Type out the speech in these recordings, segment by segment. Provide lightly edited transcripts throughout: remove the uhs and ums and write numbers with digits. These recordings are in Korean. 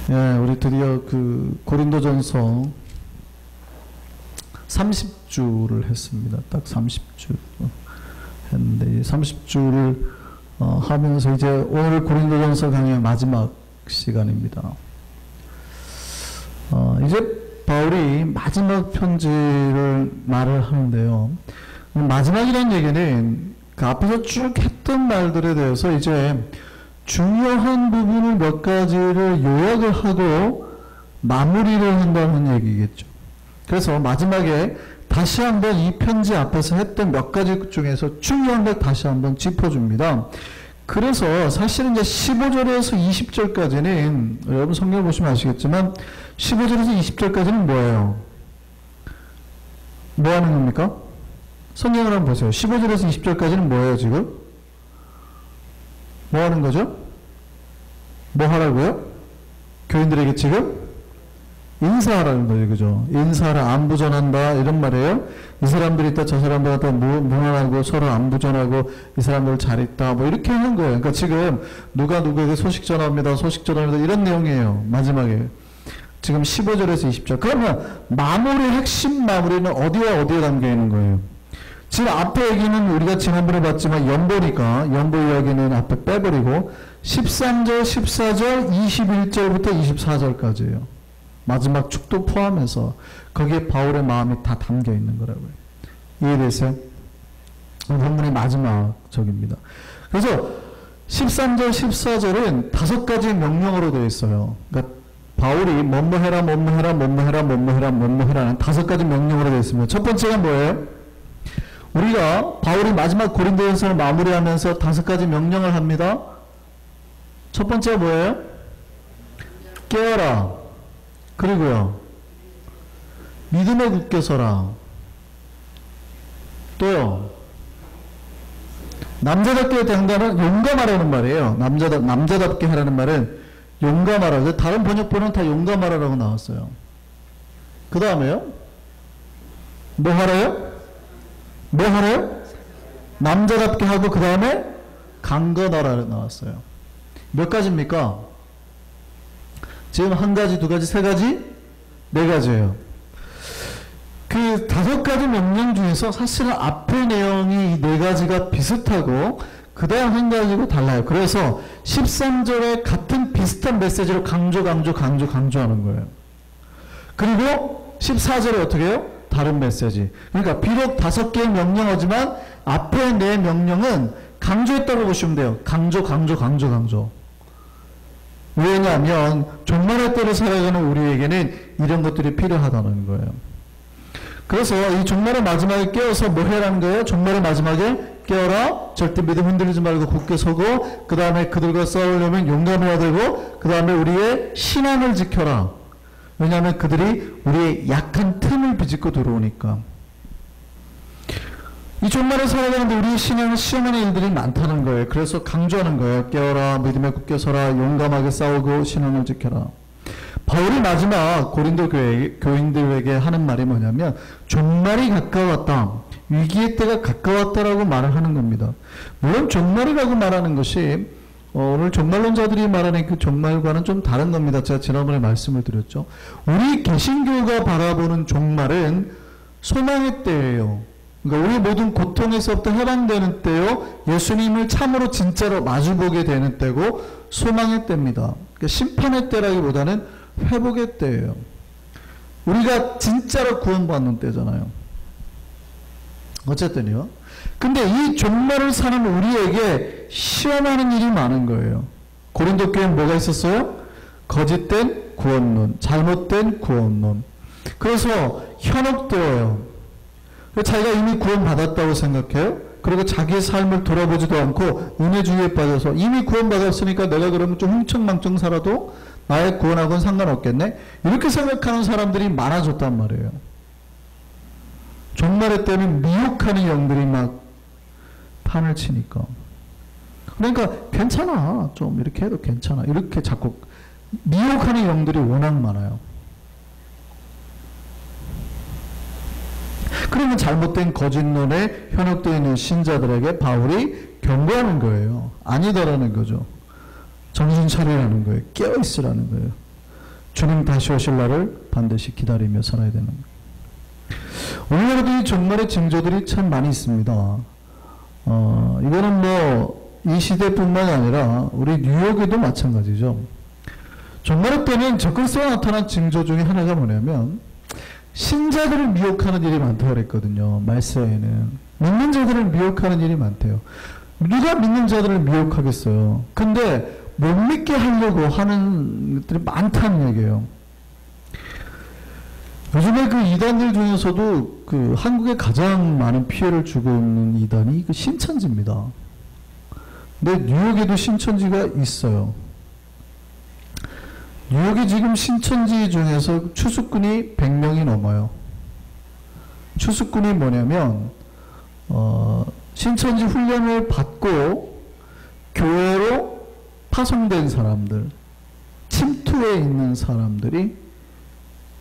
예, 우리 드디어 그 고린도전서 30주를 했습니다. 딱 30주 했는데, 이 30주를 하면서 이제 오늘 고린도전서 강의 마지막 시간입니다. 이제 바울이 마지막 편지를 말을 하는데요. 마지막이라는 얘기는 그 앞에서 쭉 했던 말들에 대해서 이제 중요한 부분을 몇 가지를 요약을 하고 마무리를 한다는 얘기겠죠. 그래서 마지막에 다시 한번 이 편지 앞에서 했던 몇 가지 중에서 중요한 걸 다시 한번 짚어줍니다. 그래서 사실은 이제 15절에서 20절까지는 여러분 성경을 보시면 아시겠지만 15절에서 20절까지는 뭐예요? 뭐 하는 겁니까? 성경을 한번 보세요. 15절에서 20절까지는 뭐예요 지금? 뭐 하는 거죠? 뭐 하라고요? 교인들에게 지금? 인사하라는 거죠. 그죠? 인사하라, 안부 전한다, 이런 말이에요. 이 사람들이 있다, 저 사람들한테 무난하고 서로 안부 전하고, 이 사람들 잘 있다, 뭐 이렇게 하는 거예요. 그러니까 지금 누가 누구에게 소식 전합니다, 소식 전합니다, 이런 내용이에요. 마지막에. 지금 15절에서 20절. 그러면 마무리, 핵심 마무리는 어디와 어디에 담겨 있는 거예요? 지금 앞에 얘기는 우리가 지난번에 봤지만 연보니까 연보 이야기는 앞에 빼버리고 13절, 14절, 21절부터 24절까지예요. 마지막 축도 포함해서 거기에 바울의 마음이 다 담겨 있는 거라고요. 이해되세요? 본문의 마지막 적입니다. 그래서 13절, 14절은 5가지 명령어로 되어 있어요. 그러니까 바울이 뭐뭐 해라, 뭐뭐 해라, 뭐뭐 해라, 뭐뭐 해라, 뭐뭐 해라는 5가지 명령어로 되어 있습니다. 첫 번째가 뭐예요? 우리가 바울이 마지막 고린도전서를 마무리하면서 5가지 명령을 합니다. 첫 번째가 뭐예요? 깨어라. 그리고요, 믿음에 굳게 서라. 또요, 남자답게 대한다는 용감하라는 말이에요. 남자답게 하라는 말은 용감하라. 다른 번역본은 다 용감하라라고 나왔어요. 그 다음에요, 뭐 하래요? 뭐 하래요? 남자답게 하고 그 다음에 강건하라 나왔어요. 몇 가지입니까? 지금 1가지, 2가지, 3가지, 4가지예요. 그 5가지 명령 중에서 사실은 앞의 내용이 이 4가지가 비슷하고 그 다음 1가지고 달라요. 그래서 13절에 같은 비슷한 메시지로 강조하는 거예요. 그리고 14절에 어떻게 해요? 다른 메시지. 그러니까 비록 5개의 명령어지만 앞에 4 명령은 강조했다고 보시면 돼요. 강조. 왜냐하면 종말의 때를 살아가는 우리에게는 이런 것들이 필요하다는 거예요. 그래서 이 종말의 마지막에 깨어서 뭐 해라는 거예요? 종말의 마지막에 깨어라. 절대 믿음 흔들리지 말고 굳게 서고, 그 다음에 그들과 싸우려면 용감해야 되고, 그 다음에 우리의 신앙을 지켜라. 왜냐하면 그들이 우리의 약한 틈을 비집고 들어오니까. 이 종말에 살아가는데 우리의 신앙은 시험하는 일들이 많다는 거예요. 그래서 강조하는 거예요. 깨어라, 믿음에 굳게 서라, 용감하게 싸우고 신앙을 지켜라. 바울이 마지막 고린도 교인들에게 하는 말이 뭐냐면 종말이 가까웠다. 위기의 때가 가까웠다라고 말을 하는 겁니다. 물론 종말이라고 말하는 것이 오늘 종말론자들이 말하는 그 종말과는 좀 다른 겁니다. 제가 지난번에 말씀을 드렸죠. 우리 개신교가 바라보는 종말은 소망의 때예요. 그러니까 우리 모든 고통에서부터 해방되는 때요, 예수님을 참으로 진짜로 마주보게 되는 때고 소망의 때입니다. 그러니까 심판의 때라기보다는 회복의 때예요. 우리가 진짜로 구원받는 때잖아요. 어쨌든요. 근데 이 종말을 사는 우리에게 시험하는 일이 많은 거예요. 고린도 교회는 뭐가 있었어요? 거짓된 구원론, 잘못된 구원론. 그래서 현혹되어요. 자기가 이미 구원받았다고 생각해요. 그리고 자기의 삶을 돌아보지도 않고 은혜주의에 빠져서 이미 구원받았으니까 내가 그러면 좀 흥청망청 살아도 나의 구원하고는 상관없겠네? 이렇게 생각하는 사람들이 많아졌단 말이에요. 종말의 때는 미혹하는 영들이 막 판을 치니까. 그러니까 괜찮아. 좀 이렇게 해도 괜찮아. 이렇게 자꾸 미혹하는 영들이 워낙 많아요. 그러면 잘못된 거짓론에 현혹되어 있는 신자들에게 바울이 경고하는 거예요. 아니다라는 거죠. 정신 차리라는 거예요. 깨어있으라는 거예요. 주님 다시 오실 날을 반드시 기다리며 살아야 되는 거예요. 오늘날에도 이 종말의 징조들이 참 많이 있습니다. 이거는 뭐 이 시대뿐만 아니라 우리 뉴욕에도 마찬가지죠. 종말의 때는 접근성에 나타난 징조 중에 하나가 뭐냐면 신자들을 미혹하는 일이 많다고 그랬거든요. 말세에는 믿는 자들을 미혹하는 일이 많대요. 누가 믿는 자들을 미혹하겠어요. 근데 못 믿게 하려고 하는 것들이 많다는 얘기예요. 요즘에 그 이단들 중에서도 그 한국에 가장 많은 피해를 주고 있는 이단이 그 신천지입니다. 근데 뉴욕에도 신천지가 있어요. 뉴욕이 지금 신천지 중에서 추수꾼이 100명이 넘어요. 추수꾼이 뭐냐면 신천지 훈련을 받고 교회로 파송된 사람들, 침투해 있는 사람들이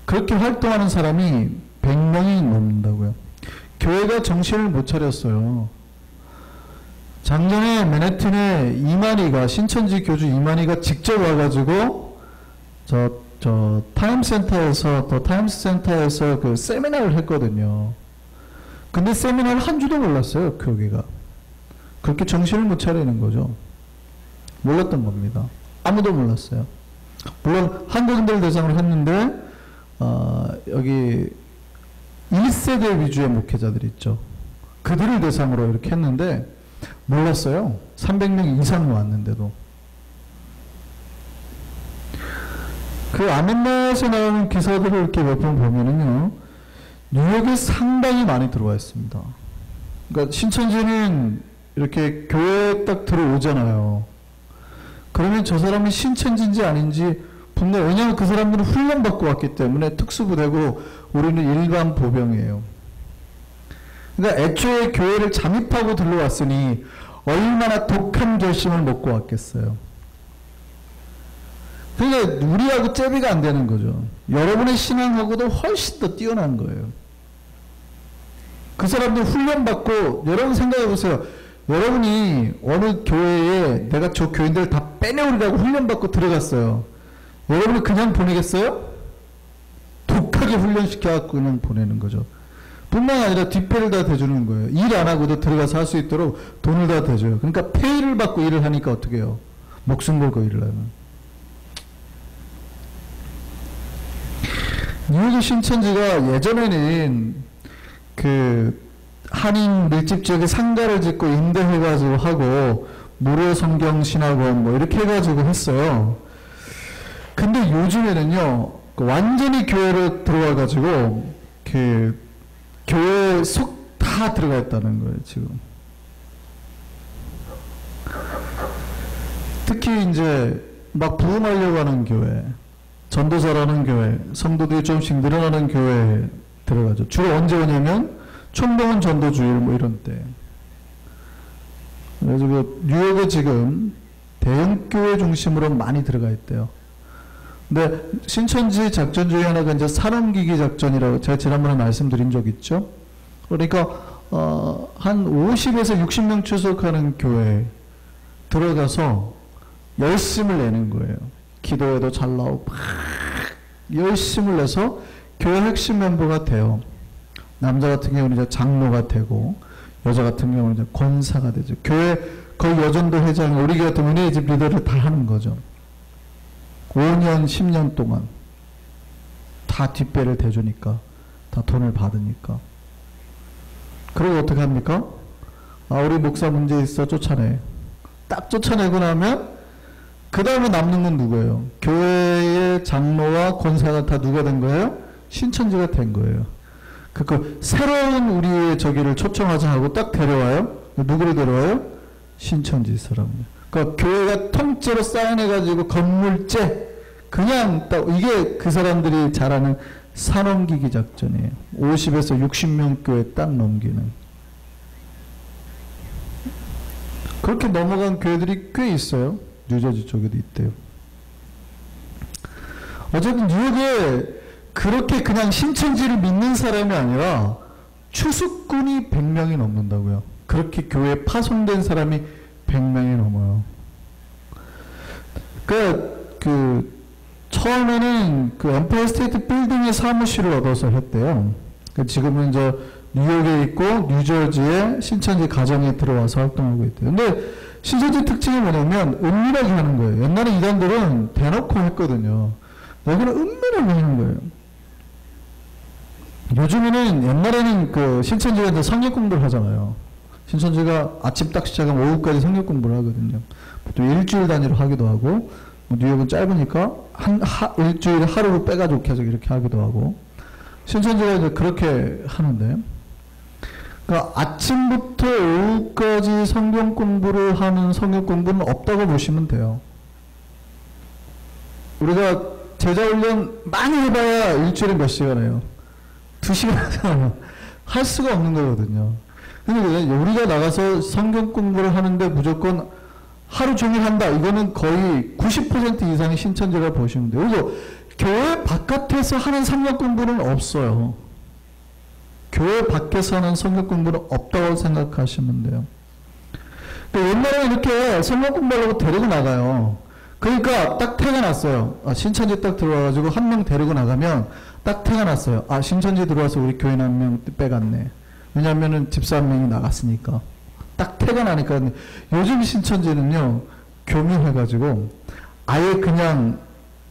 그렇게 활동하는 사람이 100명이 넘는다고요. 교회가 정신을 못 차렸어요. 작년에 맨해튼에 이만희가, 신천지 교주 이만희가 직접 와가지고 더 타임스 센터에서 그 세미나를 했거든요. 근데 세미나를 한 주도 몰랐어요, 교계가. 그렇게 정신을 못 차리는 거죠. 몰랐던 겁니다. 아무도 몰랐어요. 물론 한국인들 대상으로 했는데 여기 1세대 위주의 목회자들 있죠. 그들을 대상으로 이렇게 했는데 몰랐어요. 300명 이상 왔는데도. 그 아멘넷에 나오는 기사들을 이렇게 몇 번 보면은요, 뉴욕에 상당히 많이 들어와 있습니다. 그러니까 신천지는 이렇게 교회에 딱 들어오잖아요. 그러면 저 사람이 신천지인지 아닌지 분명, 왜냐하면 그 사람들은 훈련받고 왔기 때문에 특수부대고 우리는 일반 보병이에요. 그러니까 애초에 교회를 잠입하고 들러왔으니 얼마나 독한 결심을 먹고 왔겠어요. 그러니까 우리하고 잽이가 안 되는 거죠. 여러분의 신앙하고도 훨씬 더 뛰어난 거예요. 그 사람들 훈련받고, 여러분 생각해 보세요. 여러분이 어느 교회에 내가 저 교인들 다 빼내오리라고 훈련받고 들어갔어요. 여러분이 그냥 보내겠어요? 독하게 훈련시켜갖고 그냥 보내는 거죠. 뿐만 아니라 뒷배를 다 대주는 거예요. 일 안 하고도 들어가서 할 수 있도록 돈을 다 대줘요. 그러니까 페이를 받고 일을 하니까 어떻게 해요? 목숨 걸고 일을 하면. 뉴욕 신천지가 예전에는 그 한인 밀집 지역에 상가를 짓고 임대해가지고 하고 무료 성경 신학원 뭐 이렇게 해가지고 했어요. 근데 요즘에는요, 완전히 교회로 들어와가지고 그 교회 속 다 들어가 있다는 거예요, 지금. 특히 이제 막 부흥하려고 하는 교회, 전도자라는 교회, 성도들이 조금씩 늘어나는 교회에 들어가죠. 주로 언제 오냐면 총동원 전도주일 뭐 이런 때. 그래서 그 뉴욕에 지금 대형교회 중심으로 많이 들어가 있대요. 근데 신천지 작전 중에 하나가 이제 산업기기 작전이라고 제가 지난번에 말씀드린 적 있죠. 그러니까 한 50에서 60명 출석하는 교회에 들어가서 열심을 내는 거예요. 기도에도 잘 나오고 막 열심을 내서 교회 핵심 멤버가 돼요. 남자 같은 경우는 이제 장로가 되고, 여자 같은 경우는 이제 권사가 되죠. 교회 거의 여전도 회장, 우리 같은 은혜의 집 리더를 다 하는 거죠. 5년, 10년 동안 다 뒷배를 대주니까, 다 돈을 받으니까. 그리고 어떻게 합니까? 아, 우리 목사 문제 있어, 쫓아내. 딱 쫓아내고 나면 그 다음에 남는 건 누구예요? 교회의 장로와 권사가 다 누가 된 거예요? 신천지가 된 거예요. 그 새로운 우리의 저기를 초청하자 하고 딱 데려와요. 누구를 데려와요? 신천지 사람들. 그러니까 교회가 통째로 사인해가지고 건물째 그냥 딱 이게 그 사람들이 잘하는 산업기기 작전이에요. 50에서 60명 교회 딱 넘기는. 그렇게 넘어간 교회들이 꽤 있어요. 뉴저지 쪽에도 있대요. 어쨌든 뉴욕에 그렇게 그냥 신천지를 믿는 사람이 아니라 추수꾼이 100명이 넘는다고요. 그렇게 교회에 파송된 사람이 100명이 넘어요. 처음에는 그 엠파이어 스테이트 빌딩의 사무실을 얻어서 했대요. 지금은 이제 뉴욕에 있고 뉴저지에 신천지 가정에 들어와서 활동하고 있대요. 근데 신천지 특징이 뭐냐면 은밀하게 하는 거예요. 옛날에 이단들은 대놓고 했거든요. 여기는 은밀하게 하는 거예요. 요즘에는 옛날에는 그 신천지가 이제 성경 공부를 하잖아요. 신천지가 아침 딱 시작하면 오후까지 성경 공부를 하거든요. 보통 일주일 단위로 하기도 하고, 뭐 뉴욕은 짧으니까 일주일에 하루로 빼가지고 계속 이렇게 하기도 하고, 신천지가 이제 그렇게 하는데, 그러니까 아침부터 오후까지 성경 공부를 하는 성경 공부는 없다고 보시면 돼요. 우리가 제자훈련 많이 해봐야 일주일에 몇 시간 해요? 2시간 할 수가 없는 거거든요. 근데 우리가 나가서 성경 공부를 하는데 무조건 하루 종일 한다. 이거는 거의 90% 이상의 신천지라 보시면 돼요. 그래서 교회 바깥에서 하는 성경 공부는 없어요. 교회 밖에서 하는 성경 공부는 없다고 생각하시면 돼요. 옛날에 이렇게 성경 공부하려고 데리고 나가요. 그러니까 딱 태가 났어요. 신천지 딱 들어와가지고 한 명 데리고 나가면 딱 태가 났어요. 신천지 들어와서 우리 교인 한 명 빼갔네. 왜냐면은 집사 한 명이 나갔으니까. 딱 태가 나니까. 요즘 신천지는요, 교묘해가지고 아예 그냥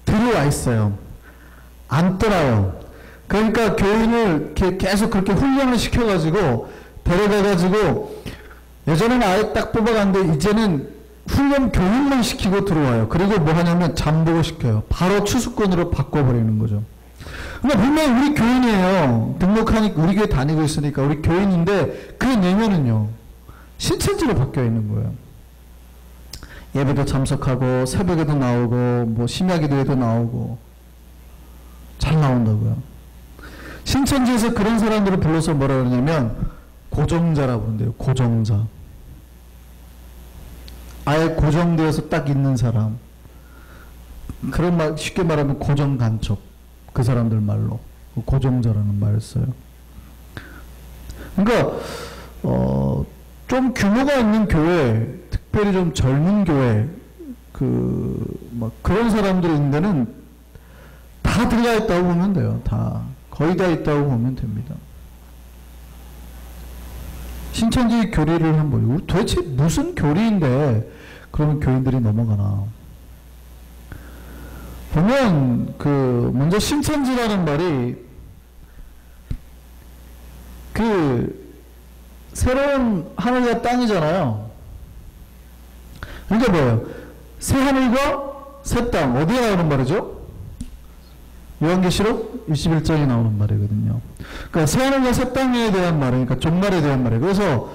들어와 있어요. 안 떠나요. 그러니까 교인을 계속 그렇게 훈련을 시켜가지고 데려가가지고 예전에는 아예 딱 뽑아갔는데 이제는 훈련 교육만 시키고 들어와요. 그리고 뭐 하냐면 잠복을 시켜요. 바로 추수꾼으로 바꿔버리는 거죠. 그러니까 분명히 우리 교인이에요. 등록하니까 우리 교회 다니고 있으니까 우리 교인인데 그 내면은요 신천지로 바뀌어 있는 거예요. 예배도 참석하고 새벽에도 나오고 뭐 심야기도에도 나오고 잘 나온다고요. 신천지에서 그런 사람들을 불러서 뭐라 그러냐면 고정자라고 부른대요. 고정자. 아예 고정되어서 딱 있는 사람. 그런 말 쉽게 말하면 고정간첩. 그 사람들 말로 고정자라는 말을 써요. 그러니까 좀 규모가 있는 교회, 특별히 좀 젊은 교회, 막 그런 사람들이 있는 데는 다 들어가 있다고 보면 돼요. 다 거의 다 있다고 보면 됩니다. 신천지 교리를 한번 보고 도대체 무슨 교리인데 그러면 교인들이 넘어가나? 보면 먼저 신천지라는 말이 새로운 하늘과 땅이잖아요. 그러니까 뭐예요? 새 하늘과 새 땅 어디에 나오는 말이죠? 요한계시록 21장에 나오는 말이거든요. 그러니까 새 하늘과 새 땅에 대한 말이니까 종말에 대한 말이에요. 그래서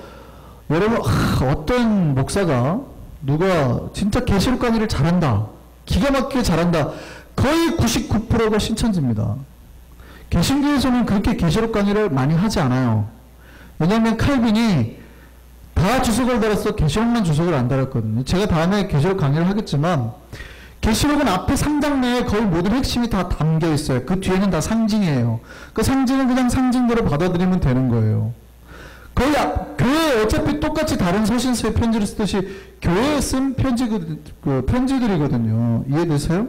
여러분 어떤 목사가 누가 진짜 계시록 강의를 잘한다. 기가 막히게 잘한다. 거의 99%가 신천지입니다. 개신교에서는 그렇게 계시록 강의를 많이 하지 않아요. 왜냐하면 칼빈이 다 주석을 달았어. 계시록만 주석을 안 달았거든요. 제가 다음에 계시록 강의를 하겠지만 계시록은 앞에 3장 내에 거의 모든 핵심이 다 담겨 있어요. 그 뒤에는 다 상징이에요. 그 상징은 그냥 상징대로 받아들이면 되는 거예요. 거의 교회에 어차피 똑같이 다른 서신서에 편지를 쓰듯이 교회에 쓴 편지들이거든요. 이해되세요?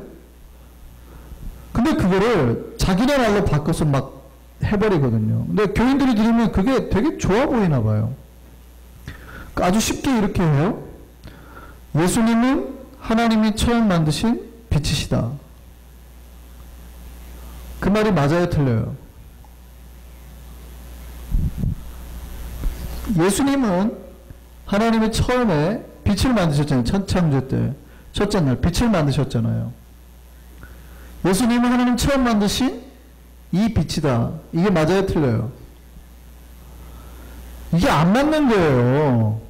근데 그거를 자기네 말로 바꿔서 막 해버리거든요. 근데 교인들이 들으면 그게 되게 좋아 보이나 봐요. 그러니까 아주 쉽게 이렇게 해요. 예수님은 하나님이 처음 만드신 빛이시다. 그 말이 맞아요, 틀려요? 예수님은 하나님이 처음에 빛을 만드셨잖아요. 첫 창조 때. 첫째 날 빛을 만드셨잖아요. 예수님은 하나님 처음 만드신 이 빛이다. 이게 맞아요, 틀려요? 이게 안 맞는 거예요.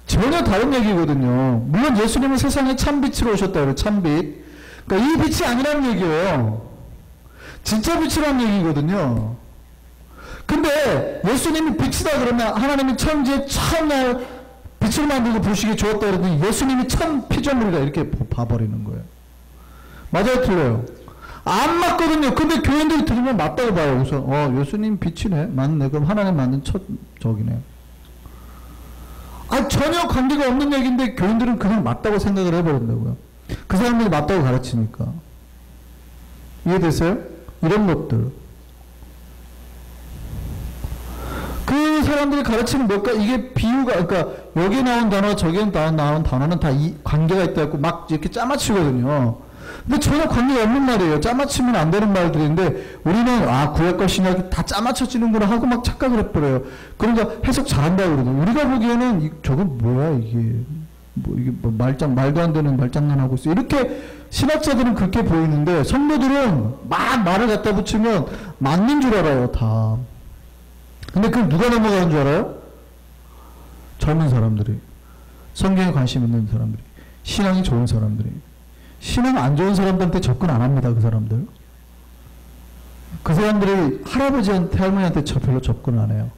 전혀 다른 얘기거든요. 물론 예수님은 세상에 참빛으로 오셨다 그래요. 참빛. 그러니까 이 빛이 아니라는 얘기예요. 진짜 빛이라는 얘기거든요. 근데 예수님이 빛이다 그러면 하나님이 천지에 처음날 빛을 만들고 보시기 좋았다 그러더니 예수님이 참 피조물이다 이렇게 봐버리는 거예요. 맞아요, 틀려요? 안 맞거든요. 근데 교인들이 들으면 맞다고 봐요. 우선 예수님 빛이네. 맞네. 그럼 하나님 만든 첫 적이네. 전혀 관계가 없는 얘기인데 교인들은 그냥 맞다고 생각을 해버린다고요. 그 사람들이 맞다고 가르치니까. 이해되세요? 이런 것들. 그 사람들이 가르치는 몇 가지, 이게 비유가, 그러니까 여기 나온 단어, 저기 나온 단어는 다 이 관계가 있다고 막 이렇게 짜맞추거든요. 근데 전혀 관계가 없는 말이에요. 짜맞추면 안 되는 말들인데, 우리는, 구약과 신약이 다 짜맞춰지는구나 하고 막 착각을 해버려요. 그러니까 해석 잘한다고 그러거든요. 우리가 보기에는, 저건 뭐야, 이게. 이게 말도 안 되는 말장난하고 있어. 이렇게 신학자들은 그렇게 보이는데, 성도들은 막 말을 갖다 붙이면 맞는 줄 알아요, 다. 근데 그걸 누가 넘어가는 줄 알아요? 젊은 사람들이. 성경에 관심 있는 사람들이. 신앙이 좋은 사람들이. 신앙 안 좋은 사람들한테 접근 안 합니다, 그 사람들. 그 사람들이 할아버지한테, 할머니한테 별로 접근 안 해요.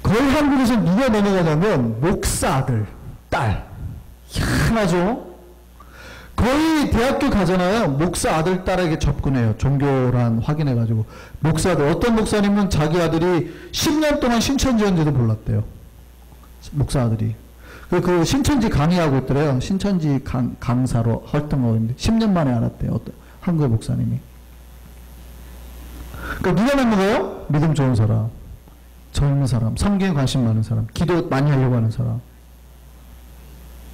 거의 한국에서 누가 넘어가냐면, 목사 아들, 딸. 희한하죠? 거의 대학교 가잖아요. 목사 아들, 딸에게 접근해요. 종교란 확인해가지고. 목사 아들. 어떤 목사님은 자기 아들이 10년 동안 신천지였는지도 몰랐대요. 목사 아들이. 그 신천지 강의하고 있더래요. 신천지 강사로 활동하고 있는데 10년 만에 알았대요. 어떤 한국의 목사님이. 그러니까 누가 넘어가요? 믿음 좋은 사람, 젊은 사람, 성경에 관심 많은 사람, 기도 많이 하려고 하는 사람.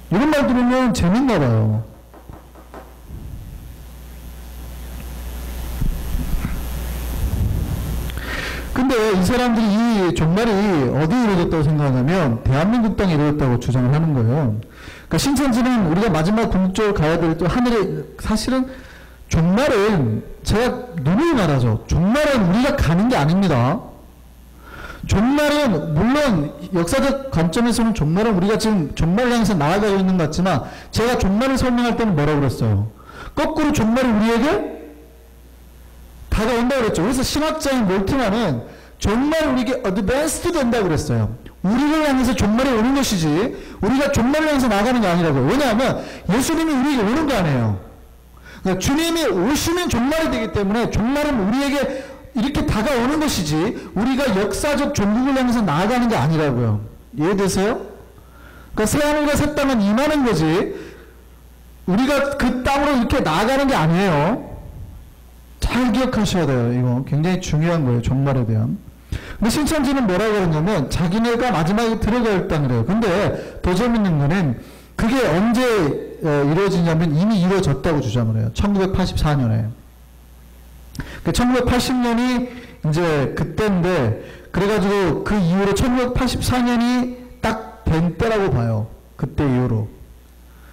이런 말 들으면 재밌나 봐요. 근데 이 사람들이 이 종말이 어디에 이루어졌다고 생각하냐면 대한민국 땅에 이루어졌다고 주장을 하는 거예요. 그러니까 신천지는 우리가 마지막 궁극적으로 가야 될 또 하늘에, 사실은 종말은 제가 누누이 말하죠. 종말은 우리가 가는 게 아닙니다. 종말은 물론 역사적 관점에서는 종말은 우리가 지금 종말을 향해서 나아가고 있는 것 같지만, 제가 종말을 설명할 때는 뭐라고 그랬어요? 거꾸로 종말이 우리에게 다가온다고 그랬죠. 그래서 신학자인 몰트만은 종말이 우리에게 어드밴스드 된다고 그랬어요. 우리를 향해서 종말이 오는 것이지 우리가 종말을 향해서 나가는 게 아니라고요. 왜냐하면 예수님이 우리에게 오는 거 아니에요. 그러니까 주님이 오시면 종말이 되기 때문에 종말은 우리에게 이렇게 다가오는 것이지 우리가 역사적 종국을 향해서 나아가는 게 아니라고요. 이해되세요? 그러니까 새하늘과 새 땅은 임하는 거지 우리가 그 땅으로 이렇게 나아가는 게 아니에요. 잘 기억하셔야 돼요. 이거 굉장히 중요한 거예요. 종말에 대한. 근데 신천지는 뭐라고 그러냐면 자기네가 마지막에 들어갈 땅이래요. 근데 더 재밌는 거는 그게 언제 이루어지냐면 이미 이루어졌다고 주장을 해요. 1984년에. 1980년이 이제 그때인데, 그래가지고 그 이후로 1984년이 딱 된 때라고 봐요. 그때 이후로.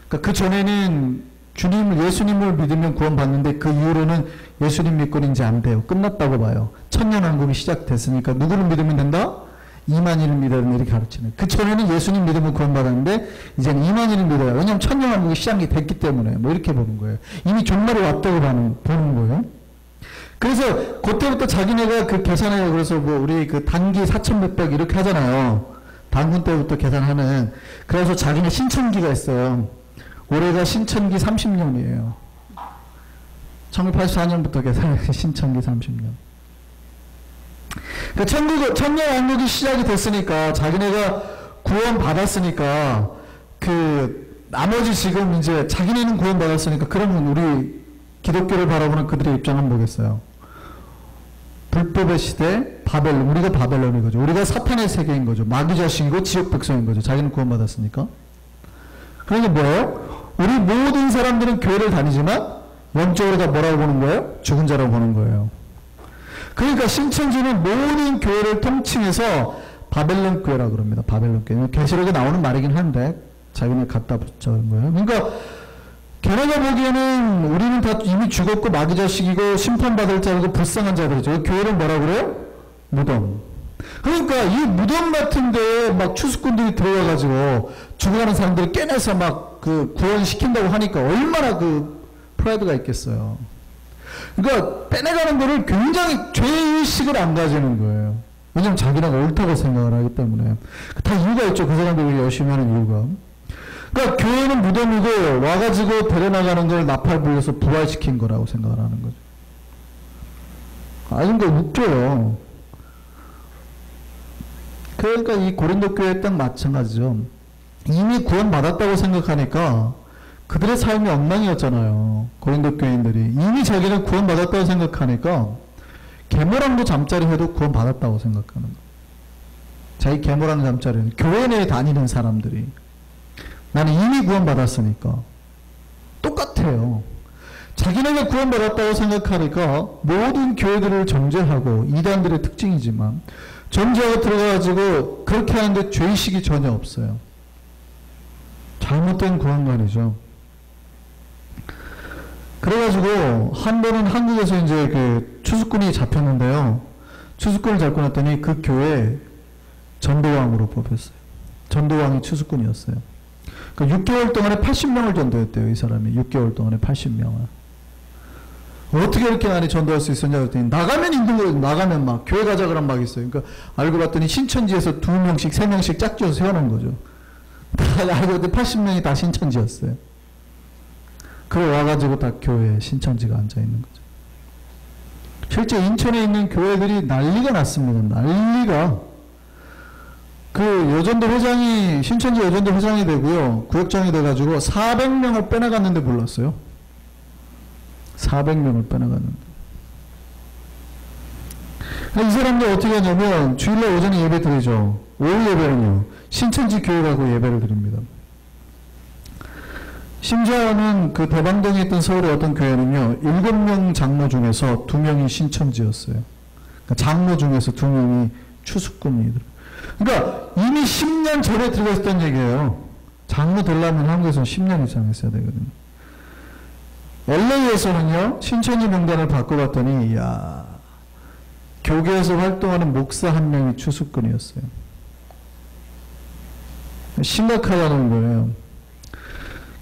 그러니까 그 전에는 예수님을 믿으면 구원받는데 그 이후로는 예수님 믿고는 이제 안 돼요. 끝났다고 봐요. 천년왕국이 시작됐으니까 누구를 믿으면 된다? 이만희를 믿어야 된다 이렇게 가르치는. 그 전에는 예수님 믿으면 구원받았는데 이제는 이만희를 믿어요. 왜냐하면 천년왕국이 시작이 됐기 때문에 뭐 이렇게 보는 거예요. 이미 종말이 왔다고 보는 거예요. 그래서 그때부터 자기네가 그 계산해요. 그래서 뭐 우리 그 단기 4,몇백 이렇게 하잖아요. 단군 때부터 계산하는. 그래서 자기네 신천기가 있어요. 올해가 신천기 30년이에요. 1984년부터 계산해서 신천기 30년. 그러니까 천년왕국이 시작이 됐으니까 자기네가 구원받았으니까 나머지 지금 이제 자기네는 구원받았으니까 그러면 우리 기독교를 바라보는 그들의 입장은 뭐겠어요? 불법의 시대, 바벨론. 우리가 바벨론인 거죠. 우리가 사탄의 세계인 거죠. 마귀 자식이고 지옥 백성인 거죠. 자기는 구원받았으니까. 그러니까 뭐예요? 우리 모든 사람들은 교회를 다니지만 영적으로 다 뭐라고 보는 거예요? 죽은 자라고 보는 거예요. 그러니까 신천지는 모든 교회를 통칭해서 바벨론 교회라고 그럽니다. 바벨론 교회. 계시록에 나오는 말이긴 한데 자기네 갖다 붙여는 거예요. 그러니까 걔네가 보기에는 우리는 다 이미 죽었고 마귀 자식이고 심판받을 자고 불쌍한 자들이죠. 교회는 뭐라고 그래요? 무덤. 그러니까 이 무덤 같은 데에 막 추수꾼들이 들어와가지고 죽어가는 사람들을 깨내서 막 구원시킨다고 하니까 얼마나 프라이드가 있겠어요. 그러니까 빼내가는 거를 굉장히 죄의식을 안 가지는 거예요. 왜냐면 자기네가 옳다고 생각을 하기 때문에. 다 이유가 있죠. 그 사람들이 열심히 하는 이유가. 그러니까 교회는 무덤이고 와가지고 데려나가는 걸 나팔 불려서 부활시킨 거라고 생각을 하는 거죠. 아니, 그러니까 웃겨요. 그러니까 이 고린도 교회 딱 마찬가지죠. 이미 구원받았다고 생각하니까 그들의 삶이 엉망이었잖아요. 고린도 교인들이. 이미 자기는 구원받았다고 생각하니까 계모랑도 잠자리 해도 구원받았다고 생각하는 거예요. 자기 계모랑 잠자리는 교회 내에 다니는 사람들이 나는 이미 구원받았으니까 똑같아요. 자기네가 구원받았다고 생각하니까 모든 교회들을 정죄하고 이단들의 특징이지만 정죄하고 들어가가지고 그렇게 하는데 죄의식이 전혀 없어요. 잘못된 구원관이죠. 그래가지고 한 번은 한국에서 이제 그 추수꾼이 잡혔는데요. 추수꾼을 잡고 났더니 그 교회 전도왕으로 뽑혔어요. 전도왕이 추수꾼이었어요. 그 6개월 동안에 80명을 전도했대요. 이 사람이 6개월 동안에 80명을. 어떻게 이렇게 많이 전도할 수 있었냐 그랬더니 나가면 힘든 거예요. 나가면 막 교회 가자 그러면 막 있어요. 그러니까 알고 봤더니 신천지에서 2명씩 3명씩 짝지어서 세워놓은 거죠. 다 알고 봤더니 80명이 다 신천지였어요. 그래 와가지고 다 교회에 신천지가 앉아있는 거죠. 실제 인천에 있는 교회들이 난리가 났습니다. 난리가. 그 여전도 회장이 신천지 여전도 회장이 되고요. 구역장이 돼가지고 400명을 빼나갔는데 몰랐어요. 400명을 빼나갔는데. 이 사람들 어떻게 하냐면 주일날 오전에 예배 드리죠. 오후 예배는요. 신천지 교회 가고 예배를 드립니다. 심지어는 그 대방동에 있던 서울의 어떤 교회는요. 7명 장로 중에서 2명이 신천지였어요. 그러니까 장로 중에서 2명이 추수꾼이들. 그러니까 이미 10년 전에 들어가 있었던 얘기예요. 장로 되려면 한국에서는 10년 이상 했어야 되거든요. LA에서는요. 신천지 명단을 바꿔봤더니 이야 교계에서 활동하는 목사 1명이 추수꾼이었어요. 심각하다는 거예요.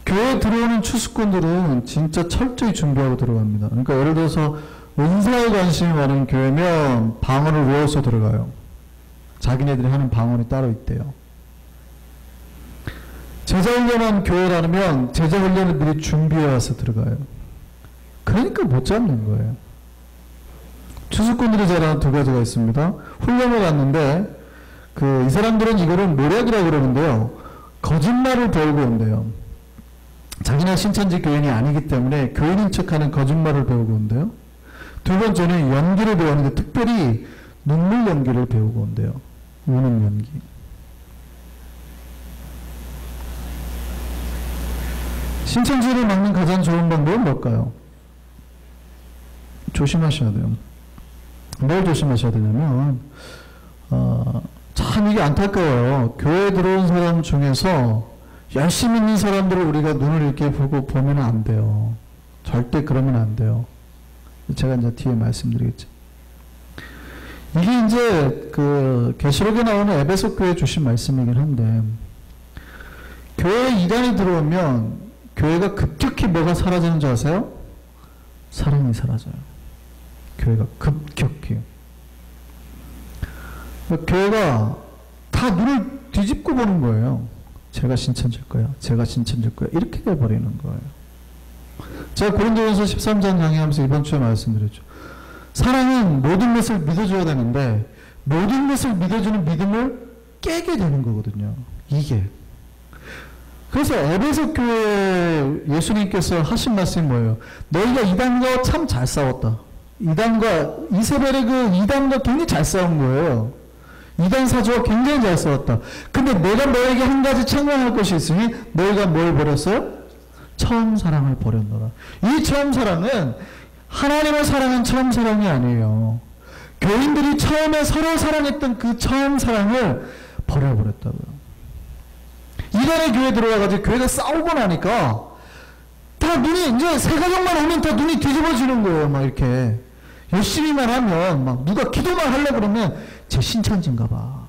교회에 들어오는 추수꾼들은 진짜 철저히 준비하고 들어갑니다. 그러니까 예를 들어서 은사에 관심이 많은 교회면 방언을 외워서 들어가요. 자기네들이 하는 방언이 따로 있대요. 제자훈련한 교회라면 제자훈련을 미리 준비해와서 들어가요. 그러니까 못 잡는 거예요. 추수꾼들이 잘하는 2가지가 있습니다. 훈련을 갔는데 이 사람들은 이거를 모략이라고 그러는데요. 거짓말을 배우고 온대요. 자기네 신천지 교인이 아니기 때문에 교인인 척하는 거짓말을 배우고 온대요. 2번째는 연기를 배우는데 특별히 눈물 연기를 배우고 온대요. 우는 연기. 신천지를 막는 가장 좋은 방법은 뭘까요? 조심하셔야 돼요. 뭘 조심하셔야 되냐면 참 이게 안타까워요. 교회에 들어온 사람 중에서 열심히 있는 사람들을 우리가 눈을 이렇게 보면 안 돼요. 절대 그러면 안 돼요. 제가 이제 뒤에 말씀드리겠죠. 이게 이제 계시록에 나오는 에베소 교회 주신 말씀이긴 한데 교회에 이단이 들어오면 교회가 급격히 뭐가 사라지는 줄 아세요? 사랑이 사라져요. 교회가 급격히. 교회가 다 눈을 뒤집고 보는 거예요. 제가 신천질 거야. 제가 신천질 거야. 이렇게 돼버리는 거예요. 제가 고린도전서 13장 강의하면서 이번 주에 말씀드렸죠. 사랑은 모든 것을 믿어줘야 되는데 모든 것을 믿어주는 믿음을 깨게 되는 거거든요. 이게. 그래서 에베소 교회 예수님께서 하신 말씀이 뭐예요? 너희가 이단과 참 잘 싸웠다. 이단과 이세벨의 이단과 굉장히 잘 싸운 거예요. 이단 사주와 굉장히 잘 싸웠다. 근데 내가 너에게 한 가지 책망할 것이 있으니 너희가 뭘 버렸어요? 처음 사랑을 버렸노라. 이 처음 사랑은 하나님을 사랑한 처음 사랑이 아니에요. 교인들이 처음에 서로 사랑했던 그 처음 사랑을 버려버렸다고요. 이단의 교회 들어와가지고 교회가 싸우고 나니까 다 눈이 이제 세 가정만 오면 다 눈이 뒤집어지는 거예요. 막 이렇게 열심히만 하면 막 누가 기도만 하려고 그러면 제 신천지인가 봐.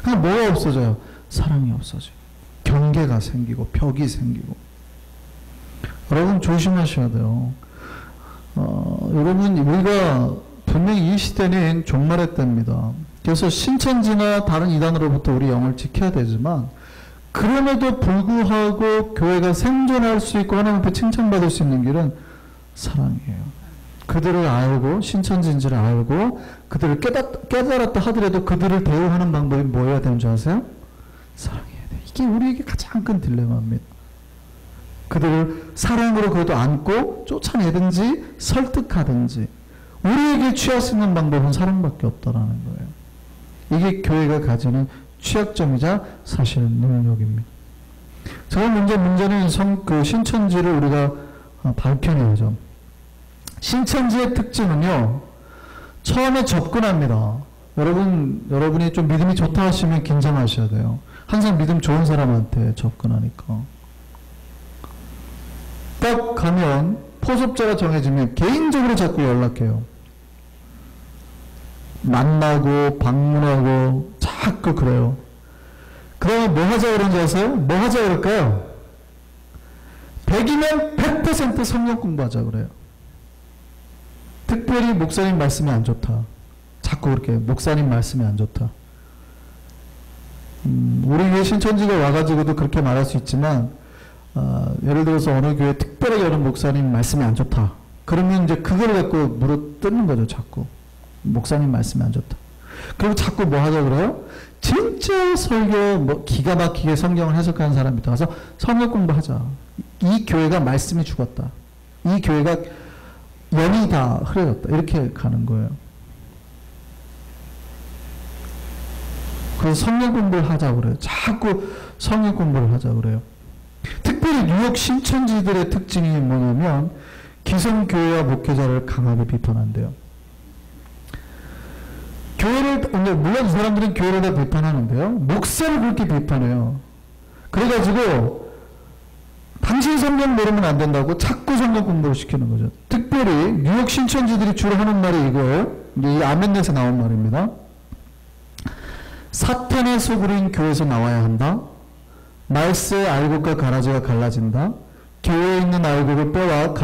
그냥 뭐가 없어져요? 사랑이 없어져요. 경계가 생기고 벽이 생기고. 여러분 조심하셔야 돼요. 여러분 우리가 분명히 이 시대는 종말의 때입니다. 그래서 신천지나 다른 이단으로부터 우리 영을 지켜야 되지만 그럼에도 불구하고 교회가 생존할 수 있고 하나님 앞에 칭찬받을 수 있는 길은 사랑이에요. 그들을 알고 신천지인지를 알고 그들을 깨달았다 하더라도 그들을 대우하는 방법이 뭐여야 되는 줄 아세요? 사랑해야 돼요. 이게 우리에게 가장 큰 딜레마입니다. 그들을 사랑으로 그래도 안고 쫓아내든지 설득하든지 우리에게 취할 수 있는 방법은 사랑밖에 없다라는 거예요. 이게 교회가 가지는 취약점이자 사실은 능력입니다. 저는 문제는 신천지를 우리가 밝혀내야죠. 신천지의 특징은요, 처음에 접근합니다. 여러분이 좀 믿음이 좋다 하시면 긴장하셔야 돼요. 항상 믿음 좋은 사람한테 접근하니까. 딱 가면 포섭자가 정해지면 개인적으로 자꾸 연락해요. 만나고 방문하고 자꾸 그래요. 그러면 뭐 하자 그런지 아세요? 뭐 하자 그럴까요? 100이면 100% 성경 공부하자 그래요. 특별히 목사님 말씀이 안 좋다. 자꾸 그렇게 목사님 말씀이 안 좋다. 우리 교회 신천지가 와가지고도 그렇게 말할 수 있지만 예를 들어서 어느 교회 특별하게 어느 목사님 말씀이 안 좋다. 그러면 이제 그걸 갖고 물어뜯는 거죠. 자꾸 목사님 말씀이 안 좋다. 그리고 자꾸 뭐 하자 그래요? 진짜 설교 뭐 기가 막히게 성경을 해석하는 사람부터 가서 성경 공부하자. 이 교회가 말씀이 죽었다. 이 교회가 영이 다 흐려졌다. 이렇게 가는 거예요. 그래서 성경 공부를 하자 그래요. 자꾸 성경 공부를 하자 그래요. 특별히 뉴욕 신천지들의 특징이 뭐냐면 기성교회와 목회자를 강하게 비판한대요. 물론 이 사람들은 교회를 다 비판하는데요. 목사를 그렇게 비판해요. 그래가지고 당신 성경 모르면 안 된다고 자꾸 성경 공부를 시키는 거죠. 특별히 뉴욕 신천지들이 주로 하는 말이 이거예요. 이 아멘에서 나온 말입니다. 사탄의 소굴인 교회에서 나와야 한다. 말세의 알곡과 가라지가 갈라진다. 교회에 있는 알곡을 빼와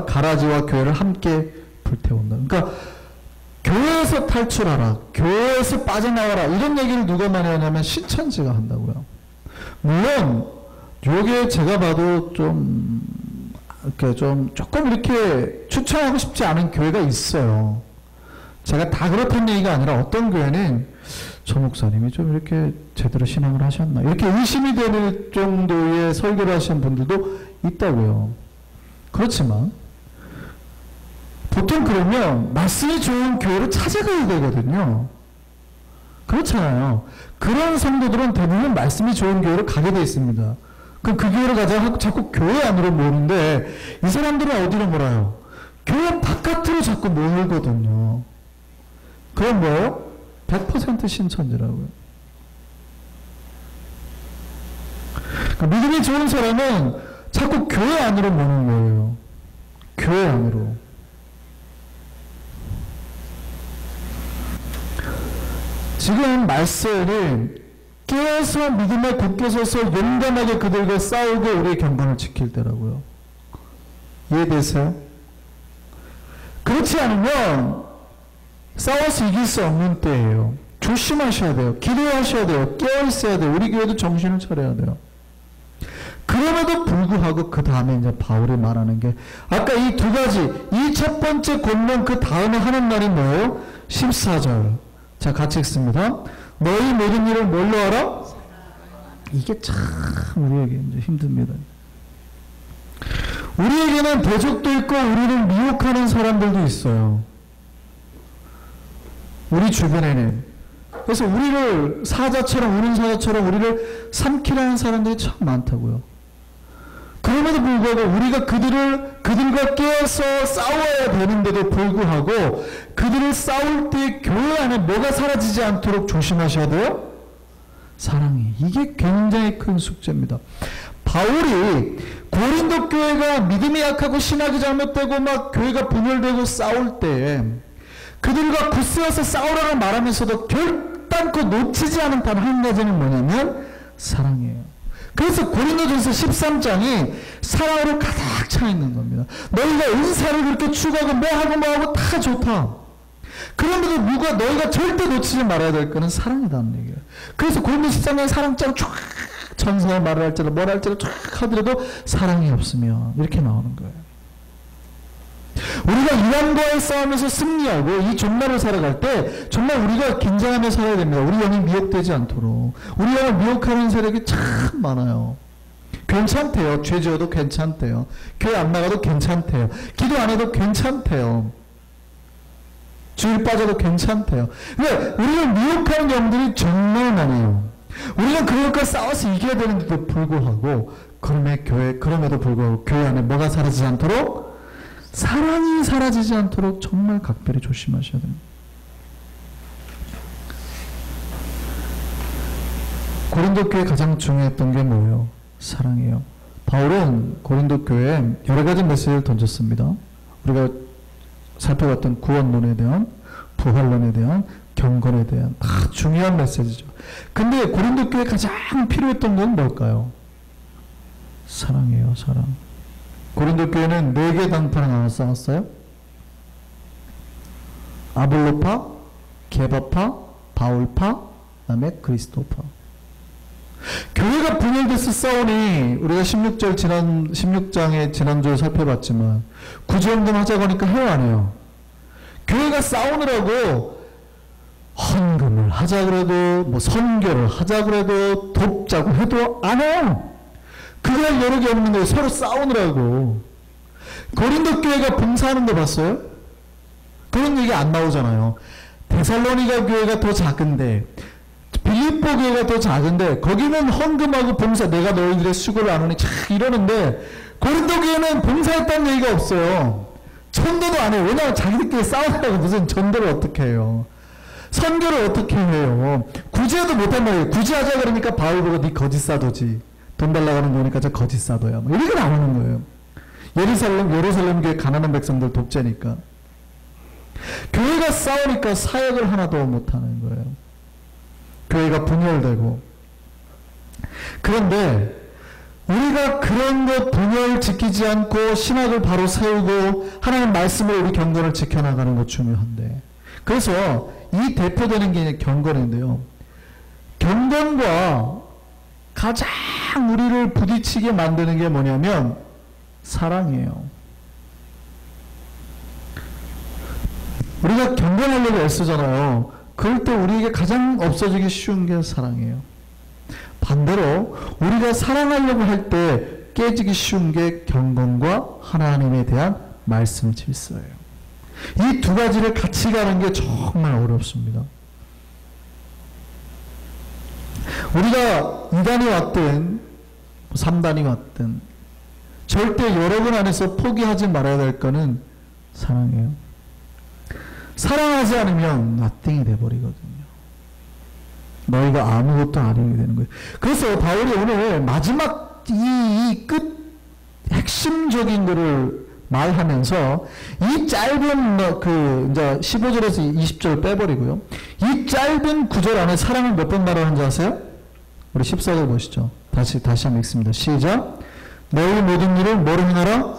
가라지와 교회를 함께 불태운다. 그러니까 교회에서 탈출하라. 교회에서 빠져나와라. 이런 얘기를 누가 많이 하냐면 신천지가 한다고요. 물론 요게 제가 봐도 조금 이렇게 추천하고 싶지 않은 교회가 있어요. 제가 다 그렇다는 얘기가 아니라 어떤 교회는 저 목사님이 좀 이렇게 제대로 신앙을 하셨나 이렇게 의심이 되는 정도의 설교를 하시는 분들도 있다고요. 그렇지만 보통 그러면 말씀이 좋은 교회를 찾아가야 되거든요. 그렇잖아요. 그런 성도들은 대부분 말씀이 좋은 교회로 가게 돼 있습니다. 그럼 그 교회로 가자 하고 자꾸 교회 안으로 모으는데 이 사람들은 어디로 몰아요? 교회 바깥으로 자꾸 모으거든요. 그럼 뭐예요? 100% 신천지라고요. 그러니까 믿음이 좋은 사람은 자꾸 교회 안으로 모는 거예요. 교회 안으로. 지금 말세는 깨어서 믿음에 굳게 서서 용감하게 그들과 싸우고 우리의 경건을 지킬 때라고요. 이해되세요? 그렇지 않으면 싸워서 이길 수 없는 때예요. 조심하셔야 돼요. 기도하셔야 돼요. 깨어있어야 돼요. 우리 교회도 정신을 차려야 돼요. 그럼에도 불구하고 그 다음에 이제 바울이 말하는 게 아까 이 두 가지, 이 첫 번째 권면 그 다음에 하는 말이 뭐예요? 14절. 자, 같이 읽습니다. 너희 모든 일을 뭘로 하라? 이게 참 우리에게 이제 힘듭니다. 우리에게는 대적도 있고 우리를 미혹하는 사람들도 있어요. 우리 주변에는. 그래서 우리를 사자처럼, 우는 사자처럼 우리를 삼키려는 사람들이 참 많다고요. 그럼에도 불구하고 우리가 그들과 깨어서 싸워야 되는데도 불구하고 그들을 싸울 때 교회 안에 뭐가 사라지지 않도록 조심하셔야 돼요? 사랑이. 이게 굉장히 큰 숙제입니다. 바울이 고린도 교회가 믿음이 약하고 신학이 잘못되고 막 교회가 분열되고 싸울 때 그들과 굳세어서 싸우라고 말하면서도 결단코 놓치지 않은 단 한 가지는 뭐냐면 사랑이에요. 그래서 고린도전서 13장이 사랑으로 가득 차 있는 겁니다. 너희가 은사를 그렇게 추구하고 뭐하고 다 좋다. 그런데도 너희가 절대 놓치지 말아야 될 거는 사랑이라는 얘기예요. 그래서 고린도 13장에 사랑장 쫙 천사의 말을 할지라도 뭘 할지라도 쫙 하더라도 사랑이 없으면 이렇게 나오는 거예요. 우리가 이왕과의 싸움에서 승리하고 이 종말을 살아갈 때 정말 우리가 긴장하며 살아야 됩니다. 우리 영이 미혹되지 않도록. 우리 영을 미혹하는 세력이 참 많아요. 괜찮대요. 죄 지어도 괜찮대요. 교회 안 나가도 괜찮대요. 기도 안 해도 괜찮대요. 주일 빠져도 괜찮대요. 그러니까 우리를 미혹하는 영들이 정말 많아요. 우리가 그것과 싸워서 이겨야 되는데도 불구하고 그럼에도 불구하고 교회 안에 뭐가 사라지지 않도록? 사랑이 사라지지 않도록 정말 각별히 조심하셔야 됩니다. 고린도 교회 가장 중요했던 게 뭐예요? 사랑이에요. 바울은 고린도 교회에 여러 가지 메시지를 던졌습니다. 우리가 살펴봤던 구원론에 대한, 부활론에 대한, 경건에 대한 다 중요한 메시지죠. 근데 고린도 교회에 가장 필요했던 건 뭘까요? 사랑이에요. 사랑. 고린도 교회는 4개 당파를 나눠 싸웠어요. 아볼로파, 게바파, 바울파, 그 다음에 그리스도파. 교회가 분열돼서 싸우니 우리가 16장의 지난주에 살펴봤지만 구제운동 하자고 하니까 해요 안 해요? 교회가 싸우느라고 헌금을 하자 그래도 뭐 선교를 하자 그래도 돕자고 해도 안 해요. 그걸 여력이 없는 거예요. 서로 싸우느라고. 고린도 교회가 봉사하는 거 봤어요? 그런 얘기 안 나오잖아요. 데살로니가 교회가 더 작은데 빌립보 교회가 더 작은데 거기는 헌금하고 봉사 내가 너희들의 수고를 안 하니 참 이러는데 고린도 교회는 봉사했다는 얘기가 없어요. 전도도 안 해요. 왜냐하면 자기들끼리 싸우느라고 무슨 전도를 어떻게 해요. 선교를 어떻게 해요. 구제도 못한 말이에요. 구제하자 그러니까 바울 보고 네 거짓 사도지. 돈 달라고 하는 거니까 저 거짓 사도야. 뭐 이렇게 나오는 거예요. 예루살렘 교회 가난한 백성들 돕자니까. 교회가 싸우니까 사역을 하나도 못하는 거예요. 교회가 분열되고. 그런데 우리가 그런 것 분열 지키지 않고 신학을 바로 세우고 하나님 말씀을 우리 경건을 지켜나가는 것 중요한데, 그래서 이 대표되는 게 경건인데요. 경건과 가장 우리를 부딪히게 만드는 게 뭐냐면 사랑이에요. 우리가 경건하려고 애쓰잖아요. 그럴 때 우리에게 가장 없어지기 쉬운 게 사랑이에요. 반대로 우리가 사랑하려고 할 때 깨지기 쉬운 게 경건과 하나님에 대한 말씀 질서예요. 이 두 가지를 같이 가는 게 정말 어렵습니다. 우리가 2단이 왔든 3단이 왔든 절대 여러분 안에서 포기하지 말아야 될 거는 사랑이에요. 사랑하지 않으면 nothing이 돼버리거든요. 너희가 아무것도 아니게 되는 거예요. 그래서 바울이 오늘 마지막 이 끝 핵심적인 거를 말하면서 이 짧은 이제 15절에서 20절 빼버리고요. 이 짧은 구절 안에 사랑을 몇 번 말하는지 아세요? 우리 14절 보시죠. 다시 한번 읽습니다. 시작. 너희 모든 일을 뭐로 행하라?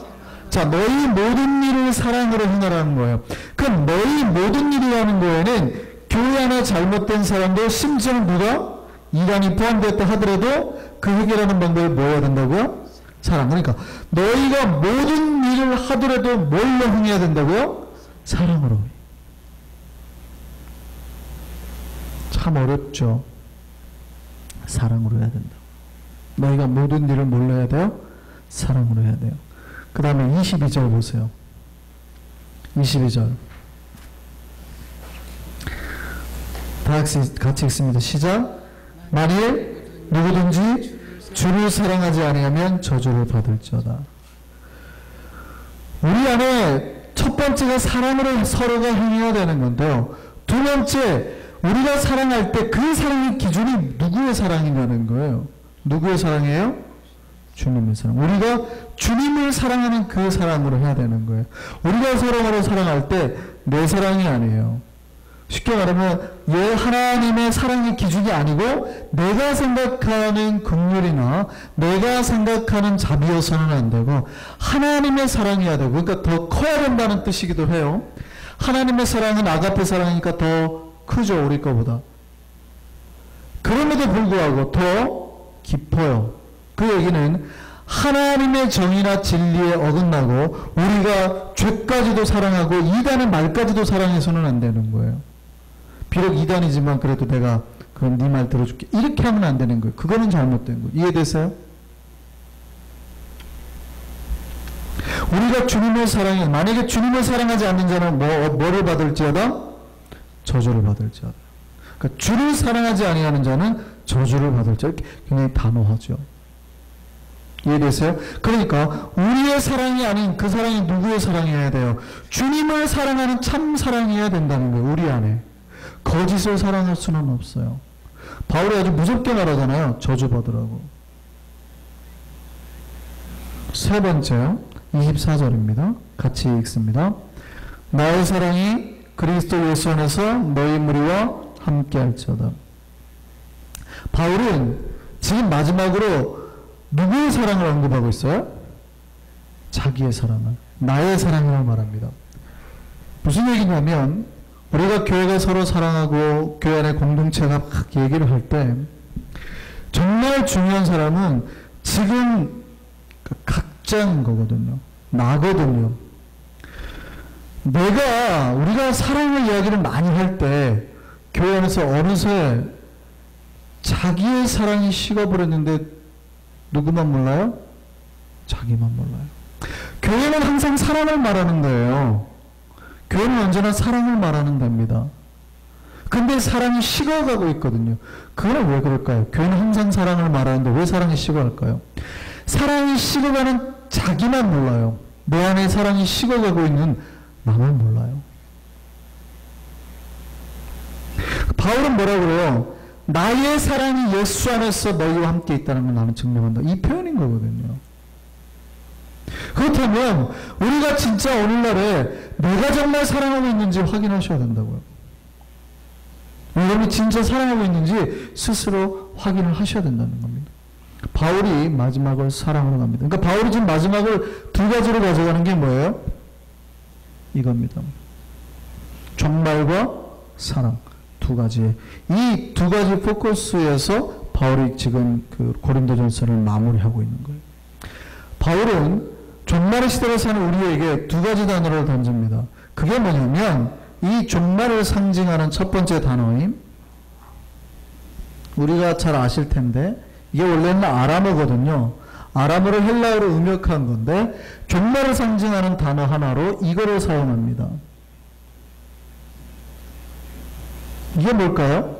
자, 너희 모든 일을 사랑으로 행하라는 거예요. 그럼 너희 모든 일이라는 거에는 교회 안에 잘못된 사람들, 심지어 누가 이단이 포함되었다 하더라도 그 해결하는 방법이 뭐여야 된다고요? 사랑. 그러니까 너희가 모든 일을 하더라도 뭘로 행해야 된다고요? 사랑으로. 참 어렵죠. 사랑으로 해야 된다. 너희가 모든 일을 뭘로 해야 돼요? 사랑으로 해야 돼요. 그 다음에 22절 보세요. 22절. 다 같이 읽습니다. 시작. 만일 누구든지 주를 사랑하지 아니하면 저주를 받을지어다. 우리 안에 첫 번째가 사랑으로 서로가 행해야 되는 건데요. 두 번째, 우리가 사랑할 때 그 사랑의 기준이 누구의 사랑이냐는 거예요. 누구의 사랑이에요? 주님의 사랑. 우리가 주님을 사랑하는 그 사랑으로 해야 되는 거예요. 우리가 서로를 사랑할 때 내 사랑이 아니에요. 쉽게 말하면 하나님의 사랑의 기준이 아니고 내가 생각하는 긍휼이나 내가 생각하는 자비여서는 안 되고 하나님의 사랑이어야 되고, 그러니까 더 커야 된다는 뜻이기도 해요. 하나님의 사랑은 아가페 사랑이니까 더 크죠, 우리 거보다. 그럼에도 불구하고 더 깊어요. 그 얘기는 하나님의 정의나 진리에 어긋나고 우리가 죄까지도 사랑하고 이단의 말까지도 사랑해서는 안 되는 거예요. 비록 이단이지만 그래도 내가 그럼 네 말 들어줄게. 이렇게 하면 안 되는 거예요. 그거는 잘못된 거예요. 이해되세요? 우리가 주님을 사랑해, 만약에 주님을 사랑하지 않는 자는 뭐를 받을지어다? 저주를 받을지어다. 그러니까 주를 사랑하지 아니하는 자는 저주를 받을지어다. 굉장히 단호하죠. 이해되세요? 그러니까 우리의 사랑이 아닌 그 사랑이 누구의 사랑이어야 돼요? 주님을 사랑하는 참 사랑이어야 된다는 거예요. 우리 안에. 거짓을 사랑할 수는 없어요. 바울이 아주 무섭게 말하잖아요. 저주받으라고. 세 번째 24절입니다. 같이 읽습니다. 나의 사랑이 그리스도 예수 안에서 너희 무리와 함께 할지어다. 바울은 지금 마지막으로 누구의 사랑을 언급하고 있어요? 자기의 사랑을. 나의 사랑을 말합니다. 무슨 얘기냐면 우리가 교회가 서로 사랑하고 교회 안에 공동체가 막 얘기를 할 때 정말 중요한 사람은 지금 각자인 거거든요. 나거든요. 우리가 사랑의 이야기를 많이 할 때 교회 안에서 어느새 자기의 사랑이 식어버렸는데 누구만 몰라요? 자기만 몰라요. 교회는 항상 사랑을 말하는 거예요. 교회는 언제나 사랑을 말하는 데입니다. 근데 사랑이 식어가고 있거든요. 그건 왜 그럴까요? 교회는 항상 사랑을 말하는데 왜 사랑이 식어갈까요? 사랑이 식어가는 자기만 몰라요. 내 안에 사랑이 식어가고 있는 나만 몰라요. 바울은 뭐라고 그래요? 나의 사랑이 예수 안에서 너희와 함께 있다는 걸 나는 증명한다. 이 표현인 거거든요. 그렇다면 우리가 진짜 오늘날에 내가 정말 사랑하고 있는지 확인하셔야 된다고요. 여러분이 진짜 사랑하고 있는지 스스로 확인을 하셔야 된다는 겁니다. 바울이 마지막을 사랑으로 갑니다. 그러니까 바울이 지금 마지막을 두 가지로 가져가는 게 뭐예요? 이겁니다. 종말과 사랑. 두 가지. 이 두 가지 포커스에서 바울이 지금 그 고린도전서를 마무리하고 있는 거예요. 바울은 종말의 시대를 사는 우리에게 두 가지 단어를 던집니다. 그게 뭐냐면 이 종말을 상징하는 첫 번째 단어인 우리가 잘 아실 텐데 이게 원래는 아람어거든요. 아람어를 헬라어로 음역한 건데 종말을 상징하는 단어 하나로 이거를 사용합니다. 이게 뭘까요?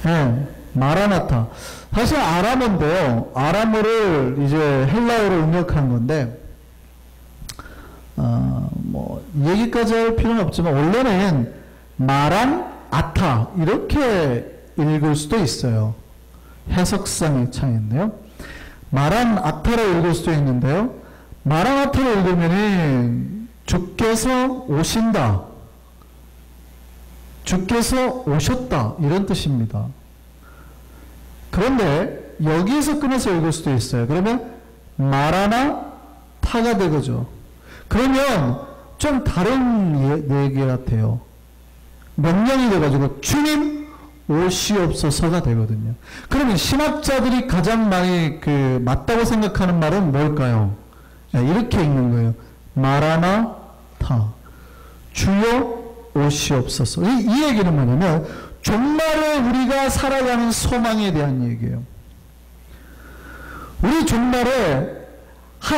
네, 마라나타. 사실 아람어인데요. 아람어를 이제 헬라어로 음역한 건데, 얘기까지 할 필요는 없지만, 원래는 마란 아타, 이렇게 읽을 수도 있어요. 해석상의 차이인데요. 마란 아타로 읽을 수도 있는데요. 마란 아타로 읽으면은, 주께서 오신다. 주께서 오셨다. 이런 뜻입니다. 그런데 여기에서 끊어서 읽을 수도 있어요. 그러면 마라나타가 되죠. 그러면 좀 다른 얘기 같아요. 명령이 돼가지고 주님 오시옵소서가 되거든요. 그러면 신학자들이 가장 많이 맞다고 생각하는 말은 뭘까요? 이렇게 읽는 거예요. 마라나타. 주여 오시옵소서. 이 얘기는 뭐냐면 종말에 우리가 살아가는 소망에 대한 얘기예요. 우리 종말에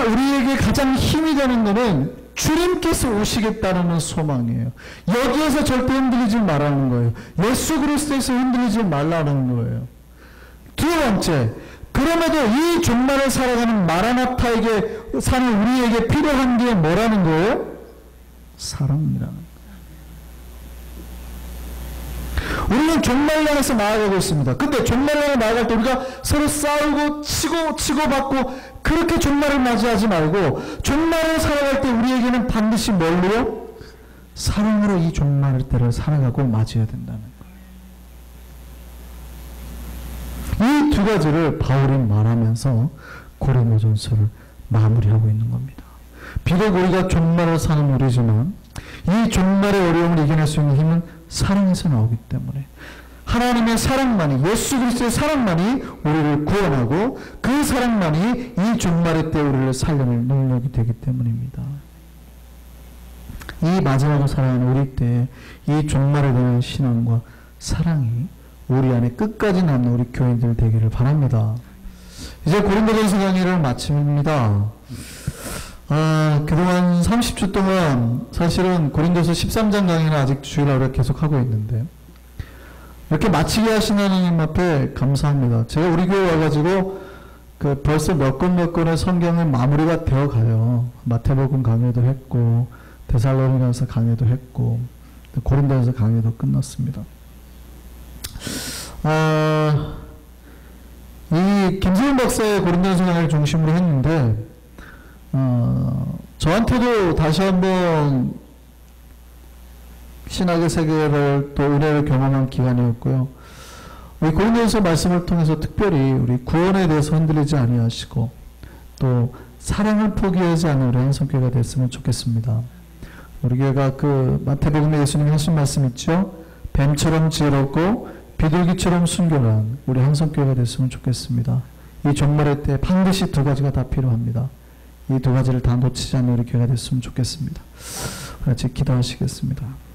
우리에게 가장 힘이 되는 것은 주님께서 오시겠다는 소망이에요. 여기에서 절대 흔들리지 말라는 거예요. 예수 그리스도에서 흔들리지 말라는 거예요. 두 번째, 그럼에도 이 종말을 살아가는 마라나타에게 사는 우리에게 필요한 게 뭐라는 거예요? 사랑이라는 거예요. 우리는 종말을 향해서 나아가고 있습니다. 근데 종말을 향해 나아갈 때 우리가 서로 싸우고 치고받고 그렇게 종말을 맞이하지 말고 종말을 살아갈 때 우리에게는 반드시 뭘로요? 사랑으로 이 종말 때를 살아가고 맞이해야 된다는 거예요. 이 두 가지를 바울이 말하면서 고린도전서를 마무리하고 있는 겁니다. 비록 우리가 종말을 사는 우리지만 이 종말의 어려움을 이겨낼 수 있는 힘은 사랑에서 나오기 때문에 하나님의 사랑만이, 예수 그리스도의 사랑만이 우리를 구원하고 그 사랑만이 이 종말의 때 우리를 살려낼 능력이 되기 때문입니다. 이 마지막을 살아가는 우리 때 이 종말에 대한 신앙과 사랑이 우리 안에 끝까지 남는 우리 교인들 되기를 바랍니다. 이제 고린도전서 강의를 마칩니다. 그동안 30주 동안 사실은 고린도서 13장 강의는 아직 주일하루 계속 하고 있는데, 이렇게 마치게 하신 하나님 앞에 감사합니다. 제가 우리 교회 와가지고 벌써 몇 건의 성경의 마무리가 되어 가요. 마태복음 강의도 했고, 데살로니가서 강의도 했고, 고린도전서 강의도 끝났습니다. 이 김세윤 박사의 고린도전서 강의를 중심으로 했는데, 저한테도 다시 한번 신학의 세계를 또 은혜를 경험한 기간이었고요. 우리 고린도전서 말씀을 통해서 특별히 우리 구원에 대해서 흔들리지 아니하시고 또 사랑을 포기하지 않는 우리 한성교회가 됐으면 좋겠습니다. 우리 교회가 마태복음에 예수님이 하신 말씀 있죠? 뱀처럼 지혜롭고 비둘기처럼 순결한 우리 한성교회가 됐으면 좋겠습니다. 이 종말의 때 반드시 두 가지가 다 필요합니다. 이 두 가지를 다 놓치지 않는 우리 교회가 됐으면 좋겠습니다. 같이 기도하시겠습니다.